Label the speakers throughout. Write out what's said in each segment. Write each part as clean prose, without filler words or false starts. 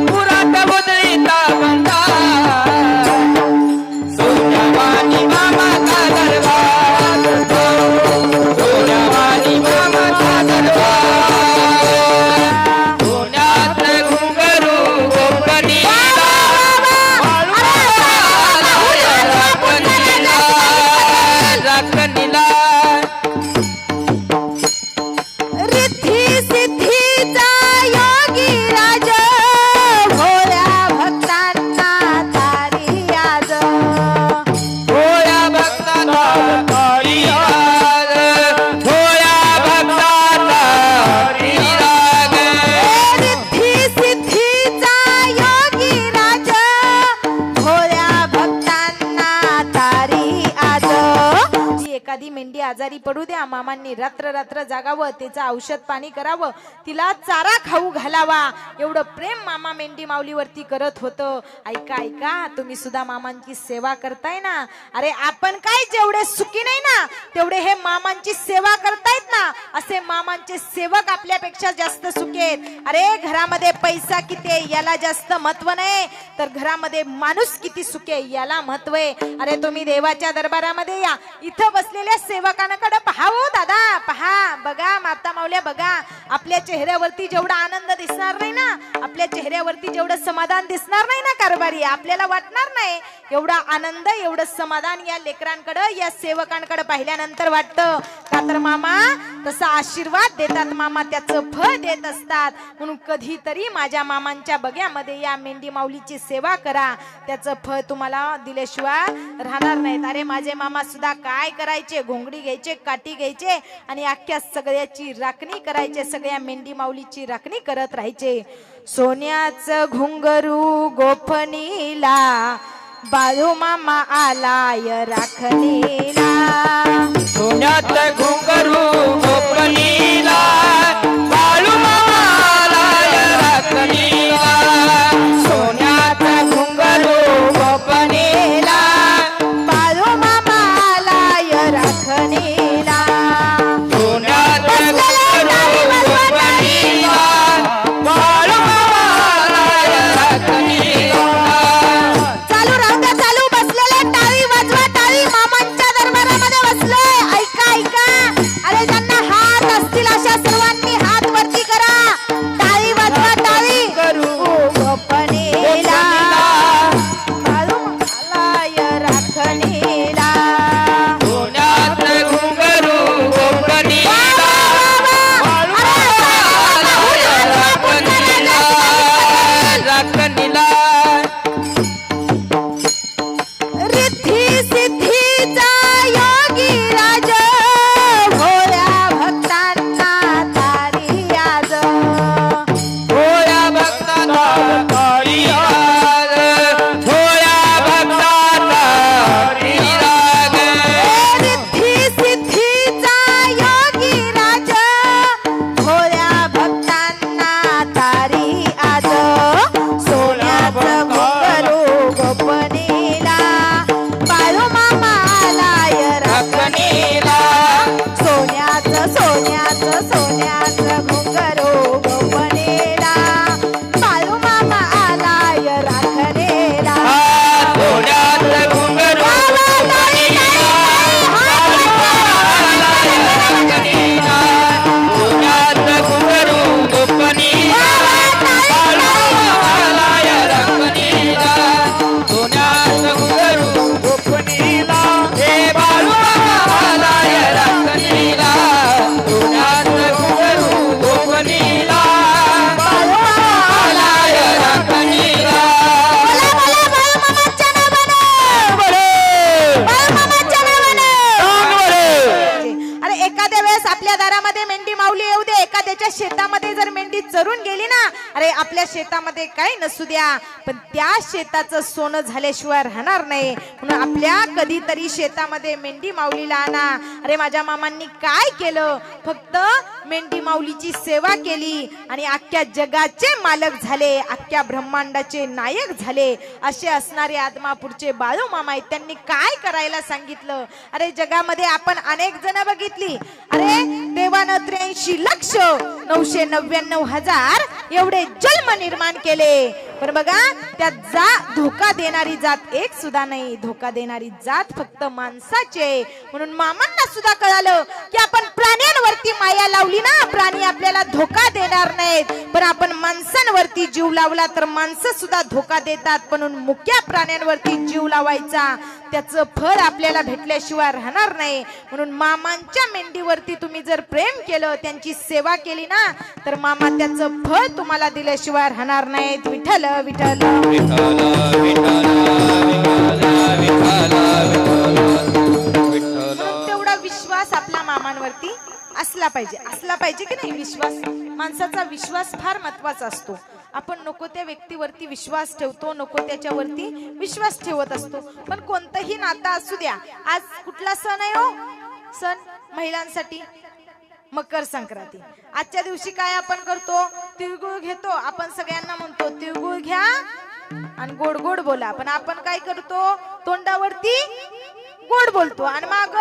Speaker 1: पुरात उधळीता बंदा सोन्यावानी मामाचा दरबार सोन्यावानी मामाचा दरबार सोन्यात घुंगरू गोपनीला राखणीला
Speaker 2: रिद्धी सिद्धीचा योगी राज भोळ्या भक्तांना तारी आज
Speaker 1: भोळ्या भक्तांना तारी आज भोळ्या भक्तांना तारी राग
Speaker 2: रिद्धी सिद्धीचा योगी राज भोळ्या भक्तांना तारी आज एखादी मेंढी आजारी पडू द्या मामांनी रात्र रात्र जागावं तिचं औषध पाणी करावं तिला चारा खाऊ घालावा एवढं प्रेम मामा मेंढी माऊलीवरती करत होतं ऐका ऐका तुम्ही सुद्धा मामांची सेवा करताय ना अरे आपण काय जेवढे सुखी नाही ना तेवढे हे मामांची सेवा करतायत ना असे मामांचे सेवक आपल्यापेक्षा जास्त सुखी आहेत अरे घरामध्ये पैसा किती आहे याला जास्त महत्व नाही तर घरामध्ये माणूस किती सुखी आहे याला महत्व आहे अरे तुम्ही देवाच्या दरबारामध्ये या इथं बसलेल्या सेवकांकडे पहा हो दादा पहा बघा माता माऊल्या बघा आपल्या चेहऱ्यावरती जेवढा आनंद दिसणार नाही ना आपल्या चेहऱ्यावरती जेवढं समाधान दिसणार नाही ना कारभारी आपल्याला वाटणार नाही एवढा आनंद एवढं समाधान या लेकरांकडे या सेवकांकडे पाहिल्यानंतर वाटतं का तर मामा तसा आशीर्वाद देतात मामा त्याचं फळ देत असतात म्हणून कधीतरी माझ्या मामांच्या बग्यामध्ये या मेंढी माऊलीची सेवा करा त्याचं फळ तुम्हाला दिल्याशिवाय राहणार नाहीत अरे माझे मामा सुद्धा काय करायचे घोंगडी घ्यायचे काठी घ्यायचे आणि अख्ख्या सगळ्याची राखणी करायचे सगळ्या मेंढी माऊलीची राखणी करत राहायचे सोन्याचं घुंगरू गोफणीला बाळू मामा आलाय राखणीला
Speaker 1: सोन्यात घुंगरू गोपनीला बाळू मामा आलाय राखणीला सोन्यात घुंगरू गोपनीला
Speaker 2: बाळू मामा आलाय राखणीला
Speaker 1: सोन्यात घुंगरू गोपनीला बाळू मामा आलाय राखणीला
Speaker 2: चालू राहू द्या चालू बसलेले टाळी वाजवा टाळी मामांच्या दरबारामध्ये बसले ऐका ऐका अरे ज्यांना हात असतील अशा सर्वांनी हात वरती करा टाळी वाजवा टाळी गोपनीला बाळू आलाय राखणीला
Speaker 1: सोन्यात घुंगरू गोपनीला बाळू मामा आलाय राखणीला
Speaker 2: रिद्धी सिद्धीचा योगी राज भोळ्या भक्तांना तारी आज
Speaker 1: भोळ्या भक्तांना तारी आज भोळ्या भक्तांना तारी राग
Speaker 2: रिद्धी सिद्धीचा योगी राज भोळ्या भक्तांना तारी आज सोन्याचं घुंगरू गोपनीला बाळू मामा आलाय
Speaker 1: राखणीला
Speaker 2: सोन्याचं सोन्याचं सोन्याचं घुंगरू गोपनीला बाळू मामा आलाय राखणीला
Speaker 1: सोन्यात घुंगरू गोपनीला बाळू मामा आलाय राखणीला सोन्यात घुंगरू गोपनीला बाळू मामा आलाय राखणीला सोन्यात घुंगरू गोपनीला हे बाळू मामा आलाय राखणीला सोन्यात घुंगरू गोपनीला बाळू मामा आलाय राखणीला
Speaker 2: बोला बोला बाळू मामाच्या नावानं बाळू मामाच्या नावानं अरे एखाद्या वेळेस आपल्या दारामध्ये मेंढी माऊली येऊ दे एखाद्याच्या शेतामध्ये जर मेंढी चरून गेली ना अरे आपल्या शेतामध्ये काही नसू द्या पण त्या शेताचं सोनं झाल्याशिवाय राहणार नाही म्हणून आपल्या कधीतरी शेतामध्ये मेंढी माऊलीला आणा अरे माझ्या मामांनी काय केलं फक्त मेंढी माऊलीची सेवा केली आणि अख्ख्या जगाचे मालक झाले अख्ख्या ब्रह्मांडाचे नायक झाले असे असणारे आदमापूरचे बाळू मामा आहेत त्यांनी काय करायला सांगितलं अरे जगामध्ये आपण अनेक जण बघितली अरे देव देवानं 83,999,000 एवढे जन्म निर्माण केले. पण बघा त्यात धोका देणारी जात एक सुद्धा नाही. धोका देणारी जात फक्त माणसाची आहे. म्हणून मामांना सुद्धा कळालं की आपण प्राण्यांवरती माया लावली ना, प्राणी आपल्याला धोका देणार नाहीत. पण आपण माणसांवरती जीव लावला तर माणसं सुद्धा धोका देतात. म्हणून मुक्या प्राण्यांवरती जीव लावायचा, त्याचं फळ आपल्याला भेटल्याशिवाय राहणार नाही. म्हणून मामांच्या मेंढीवरती तुम्ही जर प्रेम केलं, त्यांची सेवा केली ना, तर मामा त्याचं फळ तुम्हाला दिल्याशिवाय राहणार नाहीत. विठ्ठल विठ्ठल
Speaker 1: विठ्ठल विठ्ठल विठ्ठल विठ्ठल.
Speaker 2: तेवढा विश्वास आपल्या मामांवरती असला पाहिजे की नाही. विश्वास, माणसाचा विश्वास फार महत्वाचा असतो. आपण नको त्या व्यक्तीवरती विश्वास ठेवतो, नको त्याच्यावरती विश्वास ठेवत असतो. पण कोणतंही नातं असू द्या. आज कुठला सण आहे हो? सण महिलांसाठी मकर संक्रांती. आजच्या दिवशी काय आपण करतो? तिळगुळ घेतो. आपण सगळ्यांना म्हणतो तिळगुळ घ्या आणि गोड गोड बोला. पण आपण काय करतो? तोंडावरती गोड बोलतो आणि माग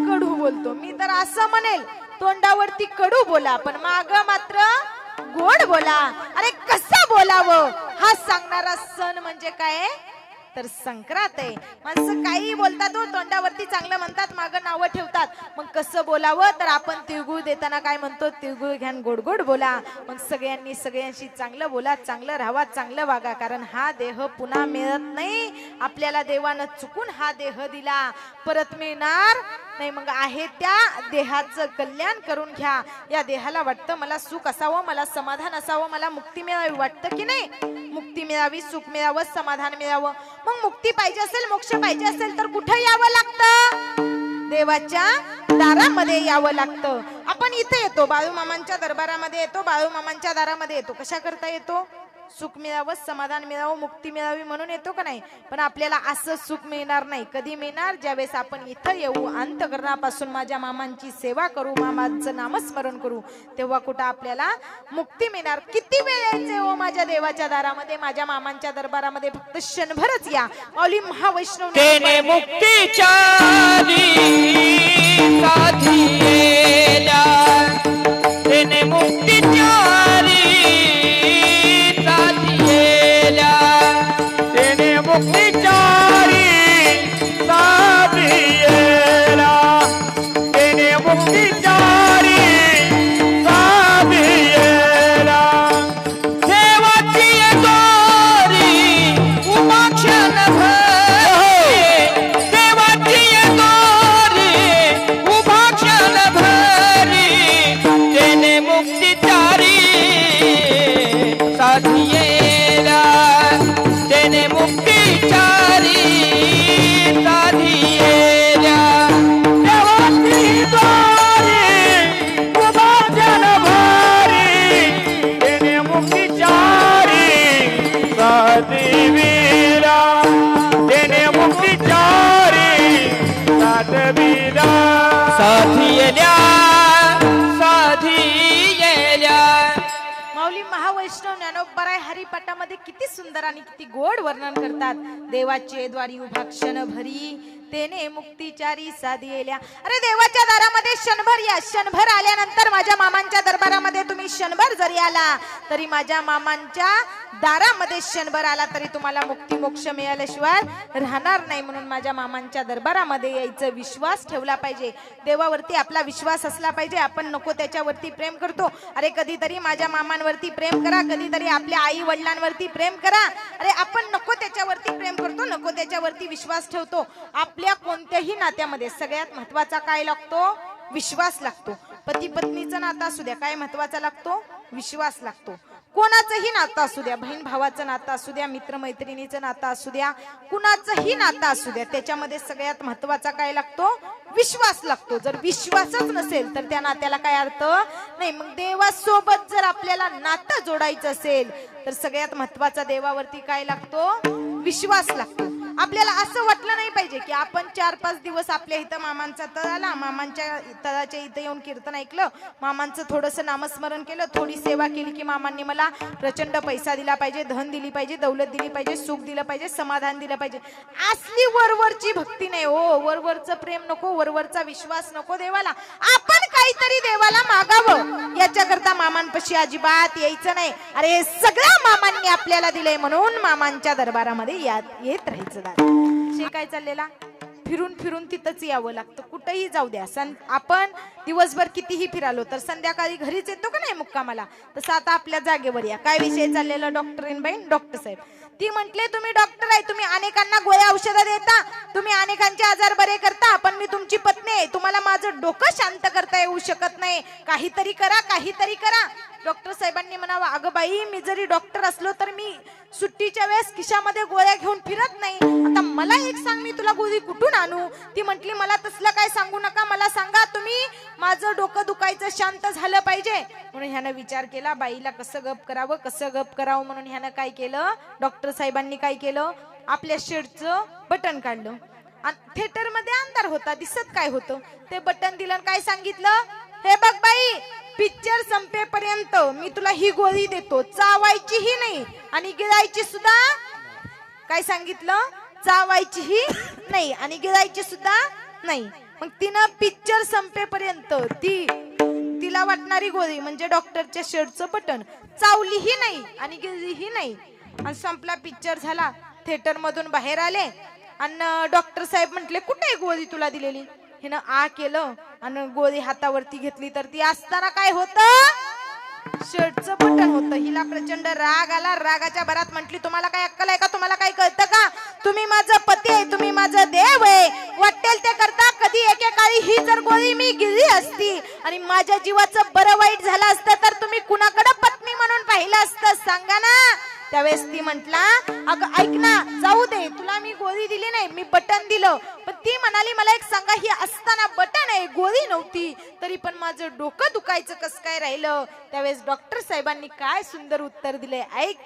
Speaker 2: कडू बोलतो. मी तर असं म्हणेल, तोंडावरती कडू बोला पण माग मात्र गोड बोला. अरे कसं बोलावं हा सांगणारा सण म्हणजे काय तर संक्रांत आहे. माणसं काही बोलतात हो, तोंडावरती चांगलं म्हणतात, मागं नावं ठेवतात. मग कसं बोलावं तर आपण तिळगुळ देताना काय म्हणतो? तिळगुळ घ्या गोड गोड बोला. मग सगळ्यांनी सगळ्यांशी चांगलं बोला, चांगलं राहावा, चांगलं वागा. कारण हा देह पुन्हा मिळत नाही. आपल्याला देवानं चुकून हा देह दिला, परत मिळणार नाही. मग आहे त्या देहाचं कल्याण करून घ्या. या देहाला वाटतं मला सुख असावं, मला समाधान असावं, मला मुक्ती मिळावी, वाटतं की नाही? मुक्ती मिळावी, सुख मिळावं, समाधान मिळावं. मग मुक्ती पाहिजे असेल, मोक्ष पाहिजे असेल तर कुठे यावं लागतं? देवाच्या दारामध्ये यावं लागतं. आपण इथे येतो, बाळूमामांच्या दरबारामध्ये येतो, बाळूमामांच्या दारामध्ये येतो. कशा करता येतो? सुख मिळावं, समाधान मिळावं, मुक्ती मिळावी म्हणून येतो का नाही? पण आपल्याला असं सुख मिळणार नाही. कधी मिळणार? ज्यावेळेस आपण इथं येऊ, अंतःकरणापासून माझ्या मामांची सेवा करू, मामांचं नामस्मरण करू, तेव्हा कुठं आपल्याला मुक्ती मिळणार. किती वेळ यायचे हो माझ्या देवाच्या दारामध्ये, माझ्या मामांच्या दरबारामध्ये? फक्त क्षणभरच या. माऊली महावैष्णव
Speaker 1: तेने मुक्तीच्या साधीला, तेने मुक्तीच्या मुक्तीचारी साधियेला, तेने मुक्तीचारी साधियेला. देवाची दोरी उभा क्षणभर, देवाची दोरी उभा क्षणभर, तेने मुक्तीचारी साधियेला, तेने मुक्तीचारी साधियेला. देवाची दोरी उभा क्षणभरी, तेने मुक्तीचारी साधिविला, तेने मुक्तीचारी साधिविला. साधियेला, साधियेला.
Speaker 2: माऊली महावैष्णव ज्ञानोबराय हरिपाठामध्ये किती सुंदर आणि किती गोड वर्णन करतात. देवाचे द्वारी उभा क्षणभरी, तेने मुक्तीचारी साधियेल्या. अरे देवाच्या दारामध्ये क्षणभर या. क्षणभर आल्यानंतर माझ्या मामांच्या दरबारामध्ये तुम्ही क्षणभर जरी आला तरी, माझ्या मामांच्या दारामध्ये क्षणभर आला तरी तुम्हाला मुक्ती मोक्ष मिळाल्याशिवाय राहणार नाही. म्हणून माझ्या मामांच्या दरबारामध्ये यायचं, विश्वास ठेवला पाहिजे. देवावरती आपला विश्वास असला पाहिजे. आपण नको त्याच्यावरती प्रेम करतो. अरे कधीतरी माझ्या मामांवरती प्रेम करा, कधीतरी आपल्या आई वडिलांवरती प्रेम करा. अरे आपण नको त्याच्यावरती प्रेम करतो, नको त्याच्यावरती विश्वास ठेवतो. आपल्या कोणत्याही नात्यामध्ये सगळ्यात महत्वाचा काय लागतो? विश्वास लागतो. पती पत्नीचं नातं असू द्या, काय महत्वाचा लागतो? विश्वास लागतो. कोणाचंही नातं असू द्या, बहीण भावाचं नातं असू द्या, मित्र मैत्रिणीचं नातं असू द्या, कुणाचंही नातं असू द्या, त्याच्यामध्ये सगळ्यात महत्वाचा काय लागतो? विश्वास लागतो. जर विश्वासच नसेल तर त्या नात्याला काय अर्थ नाही. मग देवासोबत जर आपल्याला नातं जोडायचं असेल तर सगळ्यात महत्वाचा देवावरती काय लागतो? विश्वास लागतो. आपल्याला असं वाटलं नाही पाहिजे की आपण 4-5 दिवस आपल्या इथं मामांचा तळ आला, मामांच्या तळाच्या इथं येऊन कीर्तन ऐकलं, मामांचं थोडंसं नामस्मरण केलं, थोडी सेवा केली की मामांनी मला प्रचंड पैसा दिला पाहिजे, धन दिली पाहिजे, दौलत दिली पाहिजे, सुख दिलं पाहिजे, समाधान दिलं पाहिजे. असली वरवरची भक्ती नाही हो. वरवरचं प्रेम नको, वरवरचा विश्वास नको देवाला. आपण काय काहीतरी देवाला मागावं याच्याकरता मामांपाशी अजिबात यायचं नाही. अरे सगळ्या मामांनी आपल्याला दिलंय म्हणून मामांच्या दरबारामध्ये येत राहायचं. दादा काय चाललेला फिरून फिरून तिथंच यावं लागतं. कुठेही जाऊ द्या, आपण दिवसभर कितीही फिरालो तर संध्याकाळी घरीच येतो का नाही मुक्कामाला, तसं आता आपल्या जागेवर या. काय विषय चाललेला डॉक्टरीनबाई डॉक्टर साहेब ती म्हटले तुम्ही डॉक्टर आहे, तुम्ही अनेकांना गोळ्या औषधं देता, तुम्ही अनेकांचे आजार बरे करता, पण मी तुमची पत्नी आहे, तुम्हाला माझं डोकं शांत करता येऊ शकत नाही, काहीतरी करा काहीतरी करा. डॉक्टर साहेबांनी म्हणावं अगं बाई मी जरी डॉक्टर असलो तर मी सुट्टीच्या वेळेस खिशामध्ये गोळ्या घेऊन फिरत नाही. आता मला एक सांग मी तुला गोळी कुठून आणू. ती म्हटली मला तसलं काय सांगू नका, मला सांगा तुम्ही माझं डोकं दुखायचं शांत झालं पाहिजे. म्हणून ह्यानं विचार केला बाईला कसं गप करावं कसं गप करावं. म्हणून ह्यानं काय केलं, डॉक्टर साहेबांनी काय केलं, आपल्या शर्टचं बटन काढलं. थिएटर मध्ये अंधार होता, दिसत काय होतं, ते बटन दिलं. काय सांगितलं, हे बघ बाई पिक्चर संपेपर्यंत मी तुला ही गोळी देतो, चावायचीही नाही आणि गिळायची सुद्धा. काय सांगितलं, चावायचीही नाही आणि गिळायची सुद्धा नाही. मग तिनं पिक्चर संपेपर्यंत तिला वाटणारी गोळी म्हणजे डॉक्टरच्या शर्टचं बटन चावलीही नाही आणि गिळलीही नाही. आणि संपला पिक्चर झाला, थिएटर मधून बाहेर आले आणि डॉक्टर साहेब म्हटले कुठे गोळी तुला दिलेली. हिनं आ केलं आणि गोळी हातावरती घेतली तर ती असताना काय होतं, शर्टचं बटन होतं. हिला प्रचंड राग आला. रागाच्या भरात म्हटली तुम्हाला काय अक्कल आहे का, तुम्हाला काय कळतं का, तुम्ही माझं पती आहे, तुम्ही माझं देव आहे, वाटेल ते करता. कधी एकेकाळी ही जर गोळी मी गिळली असती आणि माझ्या जीवाचं बरं वाईट झालं असतं तर तुम्ही कुणाकडे पत्नी म्हणून पाहिलं असतं सांगा ना. त्यावेळेस ती म्हटला अगं ऐक ना, जाऊ दे, तुला मी गोळी दिली नाही, मी बटन दिलं. पण ती म्हणाली मला एक सांगा, ही असताना बटन आहे गोळी नव्हती, तरी पण माझं डोकं दुखायचं कसं काय राहिलं. त्यावेळेस डॉक्टर साहेबांनी काय सुंदर उत्तर दिले, ऐक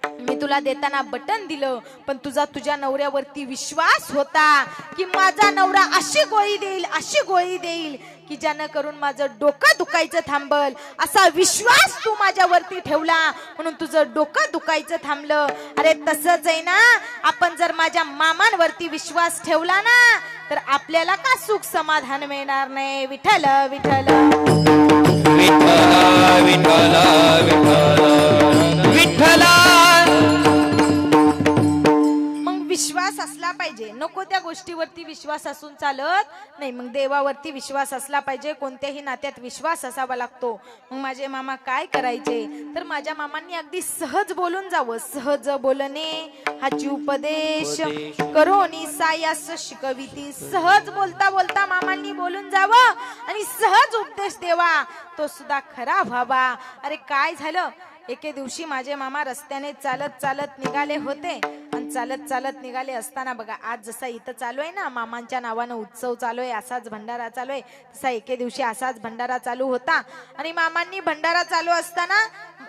Speaker 2: मी तुला देताना बटन दिलं पण तुझा तुझ्या नवऱ्यावरती विश्वास होता की माझा नवरा अशी गोळी देईल की ज्यानं करून माझं डोकं दुखायचं थांबल. असा विश्वास तू माझ्यावरती ठेवला म्हणून तुझं डोकं दुखायचं थांबलं. अरे तसंच आहे ना, आपण जर माझ्या मामांवरती विश्वास ठेवला ना तर आपल्याला का सुख समाधान मिळणार नाही. विठ्ठल विठ्ठल
Speaker 1: विठ्ठल विठ्ठल विठ्ठल.
Speaker 2: विश्वास असला पाहिजे, नको त्या गोष्टीवरती विश्वास असून चालत नाही. मग देवावरती विश्वास असला पाहिजे, कोणत्याही नात्यात विश्वास असावा लागतो. मग माझे मामा काय करायचे तर माझ्या मामांनी अगदी सहज बोलून जावं. सहज बोलणे हाची उपदेश करोनी सायास शिकविती. सहज बोलता बोलता मामांनी बोलून जावं आणि सहज उपदेश देवा, तो सुद्धा खरा व्हावा. अरे काय झालं, एके दिवशी माझे मामा रस्त्याने चालत चालत निघाले होते आणि चालत चालत निघाले असताना बघा आज जसा इथं चालू आहे ना मामांच्या नावानं उत्सव चालू आहे, असाच भंडारा चालू आहे, तसा एके दिवशी असाच भंडारा चालू होता. आणि मामांनी भंडारा चालू असताना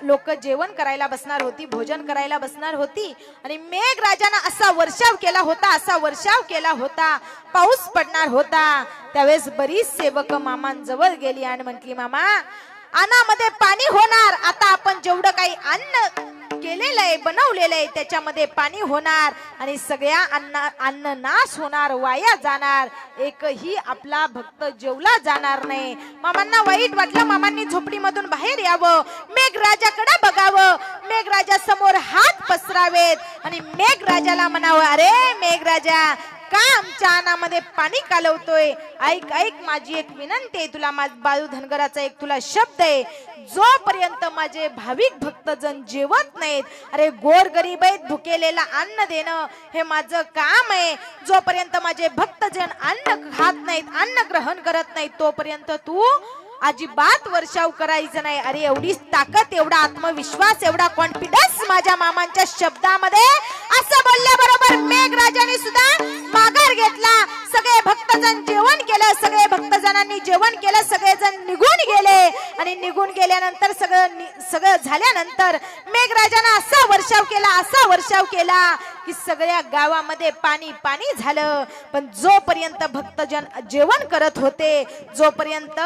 Speaker 2: लोक जेवण करायला बसणार होती, भोजन करायला बसणार होती आणि मेघराजानं असा वर्षाव केला होता, पाऊस पडणार होता. त्यावेळेस बरीच सेवक मामांजवळ गेली आणि म्हटली मामा अन्नामध्ये पाणी होणार, आता आपण जेवढं काही अन्न केलेलं आहे बनवलेलं आहे त्याच्यामध्ये पाणी होणार आणि सगळ्या अन्न नाश होणार, वाया जाणार, एकही आपला भक्त जेवला जाणार नाही. मामांना वाईट वाटलं. मामांनी झोपडीमधून बाहेर यावं, मेघराजाकडे बघावं, मेघराजा समोर हात पसरावेत आणि मेघराजाला म्हणावं अरे मेघराजा का आमच्या अन्नामध्ये पाणी कालवतोय. ऐक ऐक माझी एक विनंती आहे तुला, बाळू धनगराचा एक तुला शब्द आहे, जोपर्यंत माझे भाविक भक्तजन जेवत नाहीत, अरे गोर गरीब आहेत भुकेलेला अन्न देणं हे माझं काम आहे, जोपर्यंत माझे भक्तजन अन्न खात नाहीत, अन्न ग्रहण करत नाहीत तोपर्यंत तू अजिबात वर्षाव करायचं नाही. अरे एवढी ताकद, एवढा आत्मविश्वास, एवढा कॉन्फिडन्स माझ्या मामांच्या शब्दामध्ये. असं बोलल्याबरोबर मेघराजाने सुद्धा माघार घेतला. सगळे भक्तजन जेवण केलं, सगळे भक्तजनांनी जेवण केलं, सगळेजण निघून गेले आणि निघून गेल्यानंतर सगळं झाल्यानंतर मेघराजाने असा वर्षाव केला की सगळ्या गावामध्ये पाणी पाणी झालं. पण जोपर्यंत भक्तजन जेवण करत होते, जोपर्यंत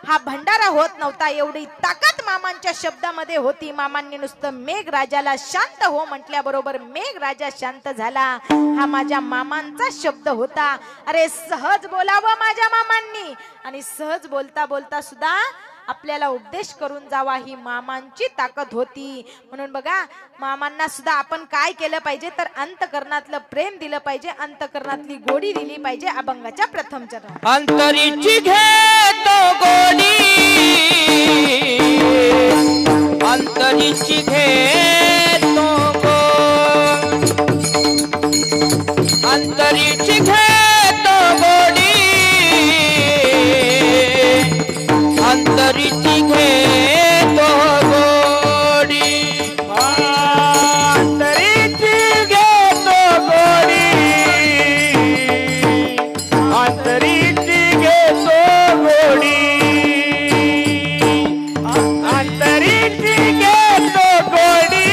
Speaker 2: हा भंडारा होत नव्हता, एवढी ताकद मामांच्या शब्दामध्ये होती. मामांनी नुसतं मेघराजाला शांत हो म्हटल्याबरोबर मेघराजा शांत झाला. हा माझ्या मामांचा शब्द होता. अरे सहज बोलावं माझ्या मामांनी, आणि सहज बोलता बोलता सुद्धा आपल्याला उपदेश करून जावा, ही मामांची ताकद होती. म्हणून बघा, मामांना सुद्धा आपण काय केलं पाहिजे तर अंतकरणातलं प्रेम दिलं पाहिजे, अंतकरणातली गोडी दिली पाहिजे. अभंगाच्या प्रथम चरण.
Speaker 1: अंतरीची घेतो गोडी, अंतरीची घेतो अंतरीची घेतो गोडी, अंतरीची घेतो गोडी, अंतरीची घेतो गोडी, अंतरीची घेतो गोडी, अंतरीची घेतो गोडी,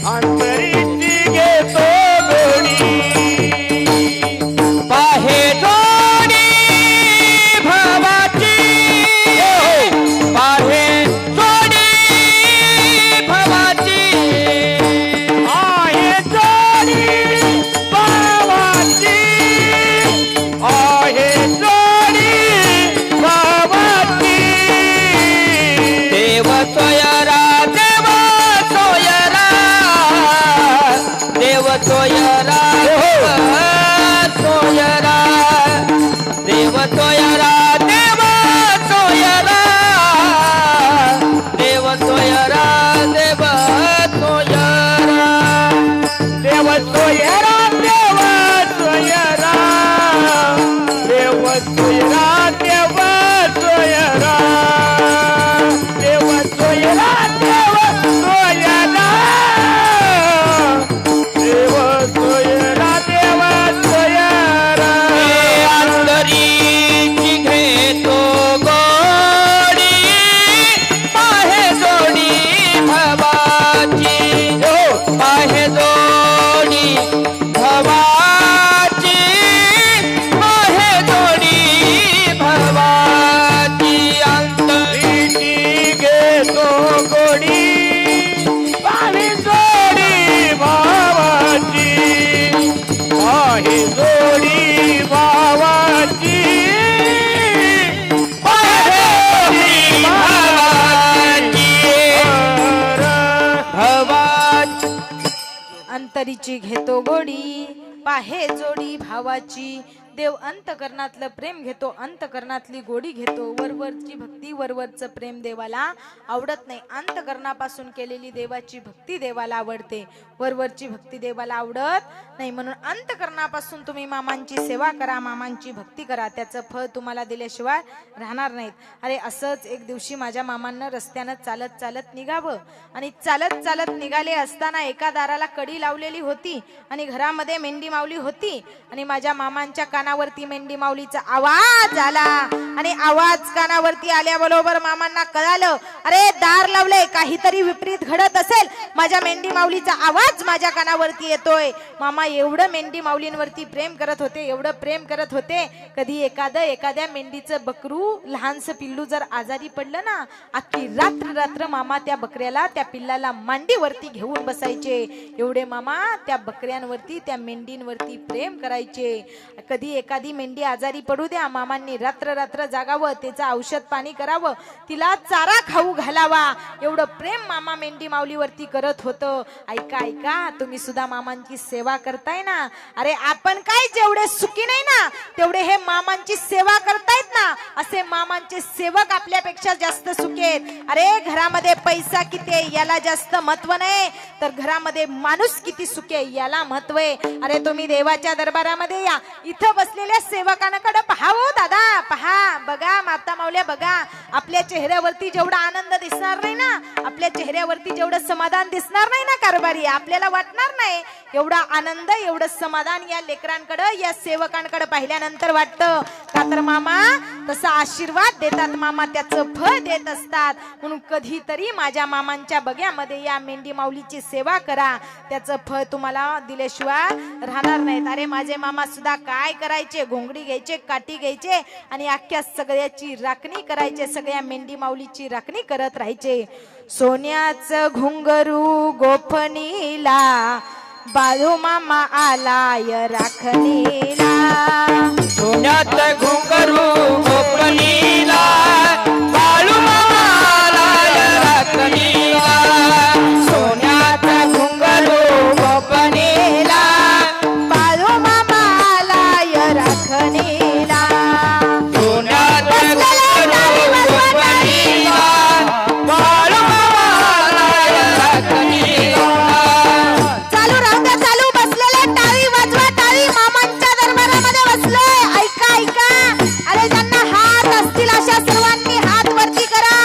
Speaker 1: अंतरीची घेतो गोडी. पाहे जोडी भावाची, पाहे जोडी भावाची, आहे जोडी भावाची, आहे जोडी भावाची. देव सोयरा, देव सोयरा, देव सोयरा, सोयरा, देव सोयरा, देव सोयरा, देव सोयरा, देव सोयरा, देव सोयरा, देव सोयरा, देव सोयरा, देव सोयरा, देव सोयरा, देव सोयरा, देव सोयरा, देव सोयरा. अंतरीची घेतो गोडी, पाहे जोडी भावाची, पाहे जोडी भावाची, पाहे जोडी भावाची. अंतरीची घेतो गोडी, पाहे जोडी भावाची, पाहे जोडी भावाची, पाहे जोडी भावाची, भावाची.
Speaker 2: अंतरीची घेतो गोडी, पाहे जोडी भावाची. देव अंतकरणातलं प्रेम घेतो, अंतकरणातली गोडी घेतो. वरवरची भक्ती, वरवरचं प्रेम देवाला आवडत नाही. अंतकरणापासून केलेली देवाची भक्ती देवाला आवडते, वरवरची भक्ती देवाला आवडत नाही. म्हणून अंतकरणापासून तुम्ही मामांची सेवा करा, मामांची भक्ती करा, त्याचं फळ तुम्हाला दिल्याशिवाय राहणार नाहीत. अरे असंच एक दिवशी माझ्या मामांना रस्त्यानं चालत चालत निघावं, आणि चालत चालत निघाले असताना एका दाराला कडी लावलेली होती आणि घरामध्ये मेंढी माऊली होती. आणि माझ्या मामांच्या कानावरती मेंढी माऊलीचा आवाज आला, आणि आवाज कानावरती आल्याबरोबर मामांना कळालं, अरे दार लावले, काहीतरी विपरीत घडत असेल. माझ्या मेंढी माऊलीचा आवाज माझ्या कानावरती येतोय. मामा एवढं मेंढी माऊलींवरती प्रेम करत होते, एवढं प्रेम करत होते. कधी एखाद्या मेंढीचं बकरू, लहानसं पिल्लू जर आजारी पडलं ना, अख्खी रात्र रात्र मामा त्या बकऱ्याला, त्या पिल्लाला मांडीवरती घेऊन बसायचे. एवढे मामा त्या बकऱ्यांवरती, त्या मेंढींवरती प्रेम करायचे. कधी एखादी मेंढी आजारी पडू द्या, मामांनी रात्र रात्र जागावं, त्याचं औषध पाणी करावं, तिला चारा खाऊ घालावा. एवढं प्रेम मामा मेंढी माऊलीवरती करत होतं. ऐका ऐका, तुम्ही सुद्धा मामांची सेवा करताय ना. अरे आपण काय जेवढे सुखी नाही ना, तेवढे हे मामांची सेवा करतायत ना. असे मामांचे सेवक आपल्यापेक्षा जास्त सुखी आहेत. अरे घरामध्ये पैसा किती आहे याला जास्त महत्व नाही, तर घरामध्ये माणूस किती सुखी आहे याला महत्व आहे. अरे तुम्ही देवाच्या दरबारामध्ये या, इथं बसलेल्या सेवकांकडे पहा हो दादा, पहा, बघा माता माऊल्या, बघा आपल्या चेहऱ्यावरती जेवढा आनंद दिसणार नाही ना, आपल्या चेहऱ्यावरती जेवढं समाधान दिसणार नाही ना कारभारी, आपल्याला वाटणार नाही एवढा आनंद, एवढं समाधान या लेकरांकडे, या सेवकांकडे पाहिल्यानंतर वाटतं. का तर मामा तसा आशीर्वाद देतात, मामा त्याचं फळ देत असतात. म्हणून कधीतरी माझ्या मामांच्या बग्यामध्ये या मेंढी माऊलीची सेवा करा, त्याचं फळ तुम्हाला दिल्याशिवाय राहणार नाहीत. अरे माझे मामा सुद्धा काय करायचे, घोंगडी घ्यायचे, काठी घ्यायचे आणि अख्ख्या सगळ्याची राखणी करायचे, सगळ्या मेंढी माऊलीची राखणी करत राहायचे. सोन्याचं घुंगरू गोफणीला बाळू मामा आलाय राखणीला.
Speaker 1: सोन्यात घुंगरू गोपनीला बाळू मामाला राखणीला. सोन्यात घुंगरू गोपनीला
Speaker 2: बाळू मामा आलाय राखणीला.
Speaker 1: सोन्यात घुंगरू गोपनीला बाळू मामाला राखणीला.
Speaker 2: चालू राहू द्या, चालू. बसलेले टाळी वाजवा, टाळी. मामांच्या दरबारामध्ये बसलोय. ऐका ऐका. अरे ज्यांना हात असतील अशा सर्वांनी हात वरती करा.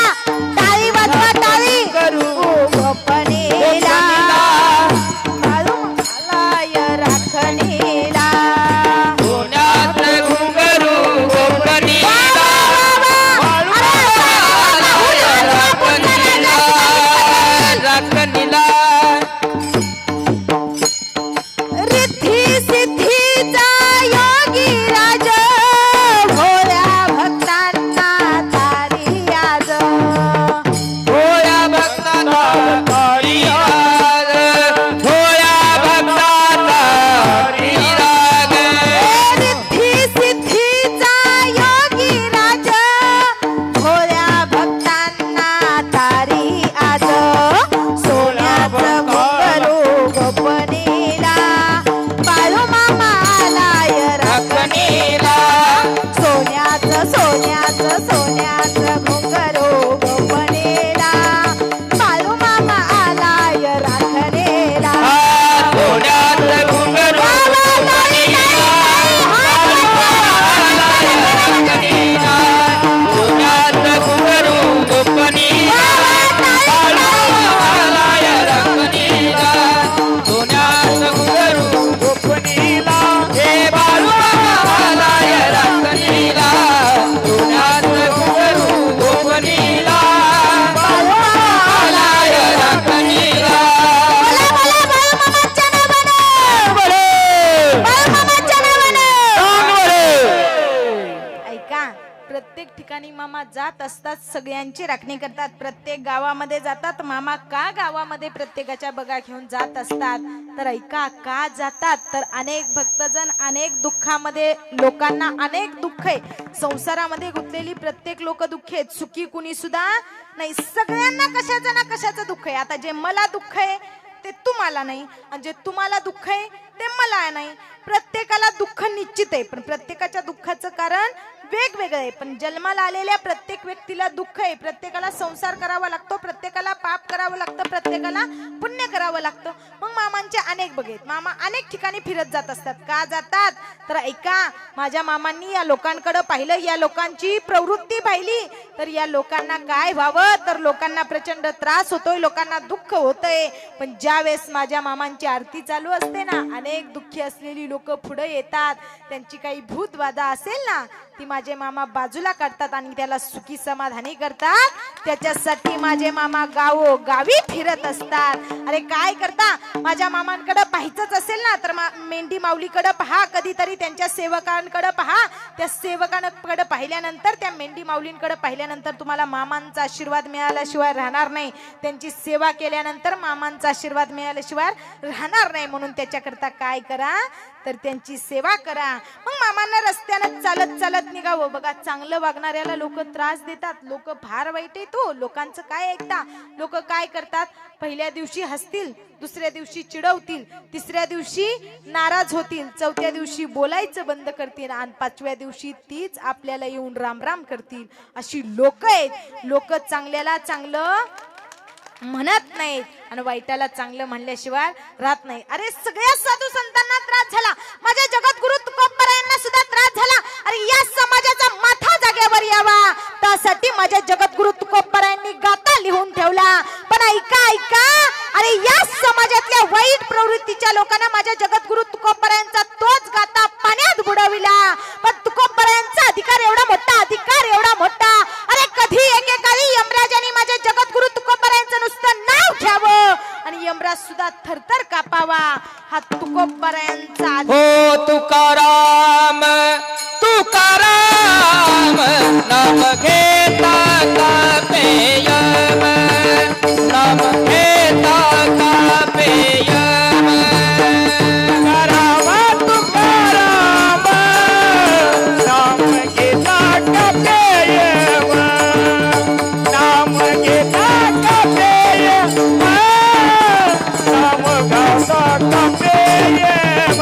Speaker 2: टाळी वाजवा, टाळी. गोपणीला बाळू आलाय राखणीला.
Speaker 1: सोन्यात घुंगरू गोपनीला बाळू मामाला राखणीला. राखणीला
Speaker 2: रिद्धी सिद्धीचा योगी राज भोळ्या भक्तांना तारी आज.
Speaker 1: भोळ्या भक्तांना तारी राग. भोळ्या भक्तांना तारी राग.
Speaker 2: रिद्धी सिद्धीचा योगी राज भोळ्या भक्तांना तारी आज. सोन्याचं घुंगरू गोपणीला बाळू मामा आलाय राखणीला. सोन्याचं सोन्याचं सोन्याचं घुंगरू गोपणीला बाळू मामा आलाय राखणीला.
Speaker 1: सोन्यात घुंगरू गोपनीला बाळू मामाला राखणीला. सोन्यात घुंगरू गोपनीला बाळू मामाला राखणीला. सोन्यात घुंगरू गोपनीला हे बाळू मामाला राखणीला. सोन्यात घुंगरू गोपनीला बाळू मामाला राखणीला.
Speaker 2: बोला बोला बाळू मामाच्या नावानं. बाळू मामाच्या नावानं. ऐका, प्रत्येक ठिकाणी मामा जात असतात, सगळ्यांची राखणी करतात. प्रत्येक गावामध्ये जातात मामा. का गावामध्ये प्रत्येकाच्या बगा घेऊन जात असतात तर ऐका, का जातात तर अनेक भक्तजन अनेक दुःखामध्ये, लोकांना अनेक दुःख आहे संसारामध्ये गुंतलेली. प्रत्येक लोक दुःख आहेत, सुखी कुणी सुद्धा नाही. सगळ्यांना कशाचं ना कशाचं दुःख आहे. आता जे मला दुःख आहे ते तुम्हाला नाही, आणि जे तुम्हाला दुःख आहे ते मला नाही. प्रत्येकाला दुःख निश्चित आहे, पण प्रत्येकाच्या दुःखाचं कारण वेगवेगळं आहे. पण जन्माला आलेल्या प्रत्येक व्यक्तीला दुःख आहे. प्रत्येकाला संसार करावा लागतो, प्रत्येकाला पाप करावं लागतं, प्रत्येकाला पुण्य करावं लागतं. मग मामांचे अनेक बघेत, मामा अनेक ठिकाणी फिरत जात असतात. का जातात तर ऐका, माझ्या मामांनी या लोकांकडे पाहिलं, या लोकांची प्रवृत्ती पाहिली, तर या लोकांना काय व्हावं तर लोकांना प्रचंड त्रास होतोय, लोकांना दुःख होतंय. पण ज्या वेळेस माझ्या मामांची आरती चालू असते ना, अनेक दुःखी असलेली लोक पुढे येतात. त्यांची काही भूतबाधा असेल ना, ती माझे मामा बाजूला काढतात आणि त्याला सुखी समाधानी करतात. त्याच्यासाठी माझे मामा गावोगावी फिरत असतात. अरे काय करता, माझ्या मामांकडे पाहायचंच असेल ना तर मेंढी माऊलीकडे पहा, कधीतरी त्यांच्या सेवकांकडे पहा. त्या सेवकांकडे पाहिल्यानंतर, त्या मेंढी माऊलींकडे पाहिल्यानंतर तुम्हाला मामांचा आशीर्वाद मिळाल्याशिवाय राहणार नाही. त्यांची सेवा केल्यानंतर मामांचा आशीर्वाद मिळाल्याशिवाय राहणार नाही. म्हणून त्याच्याकरता काय करा तर त्यांची सेवा करा. मग मामांना रस्त्यानं चालत चालत निघावं. बघा, चांगलं वागणाऱ्याला लोक त्रास देतात, लोक फार वाईट येतो. लोकांचं काय ऐकता, लोक काय करतात, पहिल्या दिवशी हसतील, दुसऱ्या दिवशी चिडवतील, तिसऱ्या दिवशी नाराज होतील, चौथ्या दिवशी बोलायचं बंद करतील आणि पाचव्या दिवशी तीच आपल्याला येऊन राम राम करतील. अशी लोक आहेत. लोक चांगल्याला चांगलं म्हणत नाहीत आणि वाईटाला चांगलं म्हणल्याशिवाय राहत नाही. अरे सगळ्या साधू संतांना त्रास झाला, माझ्या जगद्गुरु तुकोबरायांना सुद्धा त्रास झाला. अरे या समाजाचा माथा जागेवर यावा, त्यासाठी माझ्या जगद्गुरु तुकोबरायांनी गाथा लिहून ठेवला. पण ऐका ऐका, अरे या समाजातल्या वाईट प्रवृत्तीच्या लोकांना माझ्या जगद्गुरु तुकोबरायांचा तोच गाथा पाण्यात बुडविला. पण तुकोबरायांचा अधिकार यमराज सुद्धा थरथर कापावा हा तुकोबरायांचा
Speaker 1: हो तुकाराम तुकाराम नाम घेता कापे यम नाम घेता कापे यम तुकाराम तुकाराम नाम घेता कापे यम नाम घेता कापे यम नाम घेता कापे यम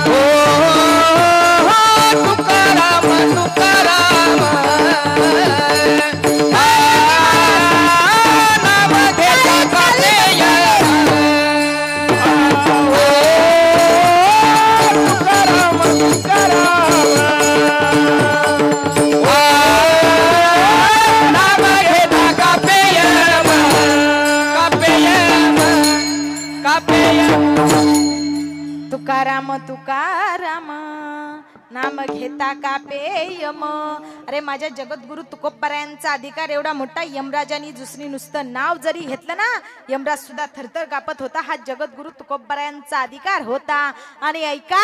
Speaker 1: हो तुकाराम तुकाराम नाम घेता कापे यम हो तुकाराम तुकाराम नाम घेता कापे यम कापे यम कापे यम
Speaker 2: तुकाराम तुकाराम नाम घेता कापे यम. अरे माझ्या जगद्गुरु तुकोबरायांचा अधिकार एवढा मोठा, यमराजांनी दुसरी नुसतं नाव जरी घेतलं ना यमराज सुद्धा थरथर कापत होता. हा जगद्गुरु तुकोबरायांचा अधिकार होता. आणि ऐका,